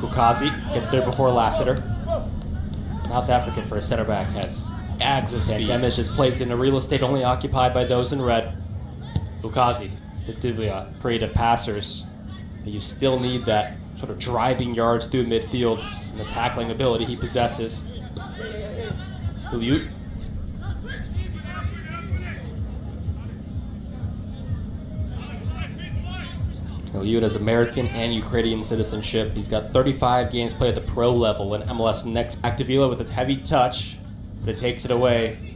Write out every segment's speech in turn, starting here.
Bukazi gets there before Lassiter. South African for a center back has ags of speed. Pantemis just plays in a real estate only occupied by those in red. Bukazi, Divya, creative passers. But you still need that sort of driving yards through midfields and the tackling ability he possesses. Hulyut. Hulyut has American and Ukrainian citizenship. He's got 35 games played at the pro level in MLS Next. Davila with a heavy touch, but it takes it away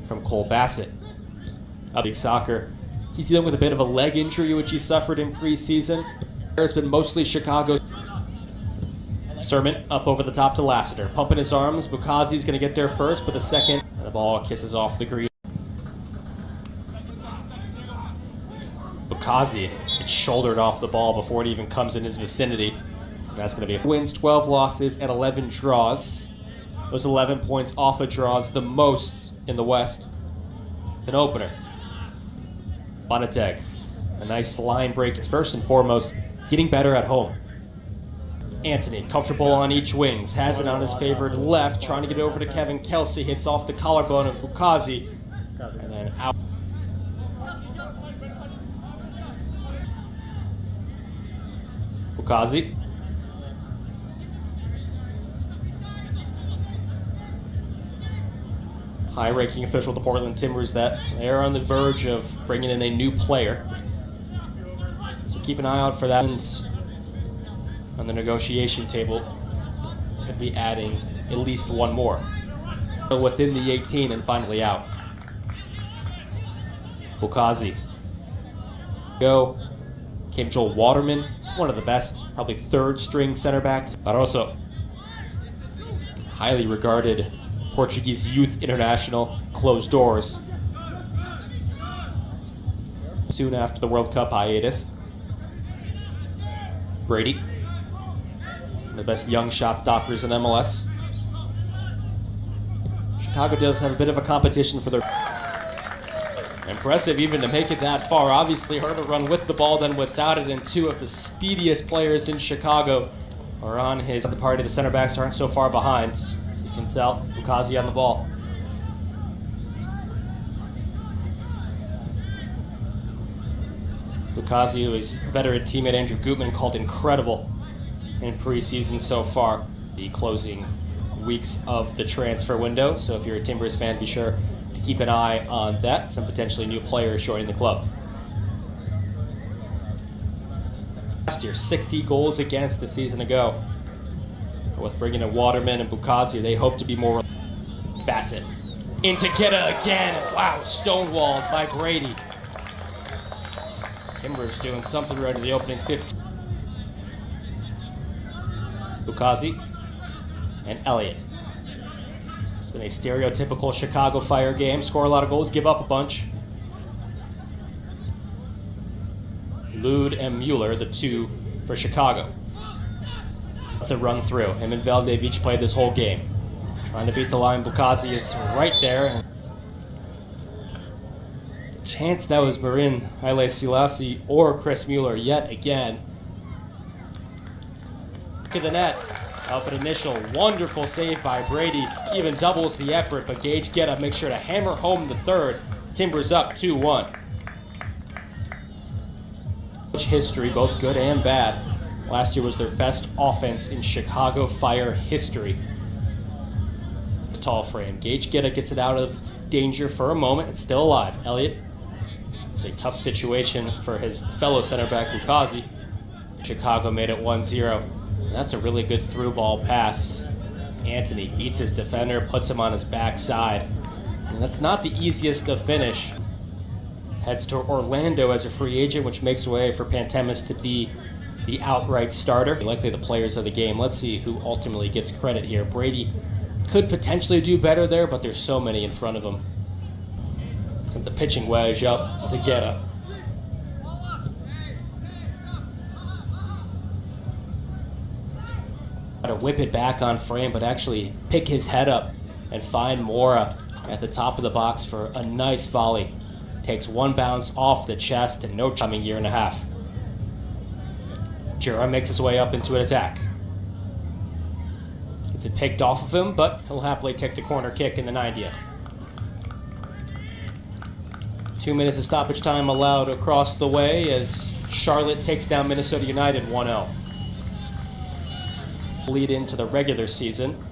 from Cole Bassett. Big soccer. He's dealing with a bit of a leg injury, which he suffered in preseason. It's been mostly Chicago. Sermon up over the top to Lassiter. Pumping his arms. Bukazi's going to get there first, but the second, and the ball kisses off the green. Bukazi gets shouldered off the ball before it even comes in his vicinity. And that's going to be wins, 12 losses, and 11 draws. Those 11 points off of draws, the most in the West. An opener. Bonateg. A nice line break. It's first and foremost getting better at home. Anthony, comfortable on each wings, has it on his favored left, trying to get over to Kevin Kelsey, hits off the collarbone of Bukazi, and then out. Bukazi. High-ranking official at the Portland Timbers that they are on the verge of bringing in a new player. So keep an eye out for that. On the negotiation table, could be adding at least one more. Within the 18 and finally out. Bukazi. Go. Came Joel Waterman, one of the best, probably third string center backs, but also highly regarded Portuguese youth international, closed doors. Soon after the World Cup hiatus. Brady. The best young shot stoppers in MLS. Chicago does have a bit of a competition for their... Impressive even to make it that far. Obviously harder to run with the ball than without it, and two of the speediest players in Chicago are on his party. The center backs aren't so far behind. So you can tell Bukazi on the ball. Bukazi, who his veteran teammate Andrew Gutman called incredible in preseason so far. The closing weeks of the transfer window, so if you're a Timbers fan, be sure to keep an eye on that. Some potentially new players joining the club. Last year, 60 goals against a season ago. With bringing in Waterman and Bukazi, they hope to be more. Bassett into Geta again. Wow, stonewalled by Brady. Timbers doing something right in the opening 15. Bukazi and Elliott. It's been a stereotypical Chicago Fire game. Score a lot of goals, give up a bunch. Lod and Mueller, the two for Chicago. That's a run through. Him and Valdev each played this whole game. Trying to beat the line. Bukazi is right there. Chance that was Marin Haile Selassie or Chris Mueller yet again. Look at the net. Off an initial wonderful save by Brady. Even doubles the effort, but Gage Geta makes sure to hammer home the third. Timbers up 2-1. History, both good and bad. Last year was their best offense in Chicago Fire history. Tall frame. Gage Geta gets it out of danger for a moment. It's still alive. Elliott. It was a tough situation for his fellow center back Bukazi. Chicago made it 1-0. That's a really good through ball pass. Anthony beats his defender, puts him on his backside. And that's not the easiest to finish. Heads to Orlando as a free agent, which makes way for Pantemis to be the outright starter. Likely the players of the game. Let's see who ultimately gets credit here. Brady could potentially do better there, but there's so many in front of him. Sends a pitching wedge up to Geta. To whip it back on frame, but actually pick his head up and find Mora at the top of the box for a nice volley. Takes one bounce off the chest and no coming year and a half. Jura makes his way up into an attack. Gets it picked off of him, but he'll happily take the corner kick in the 90th. 2 minutes of stoppage time allowed across the way as Charlotte takes down Minnesota United 1-0. Lead into the regular season.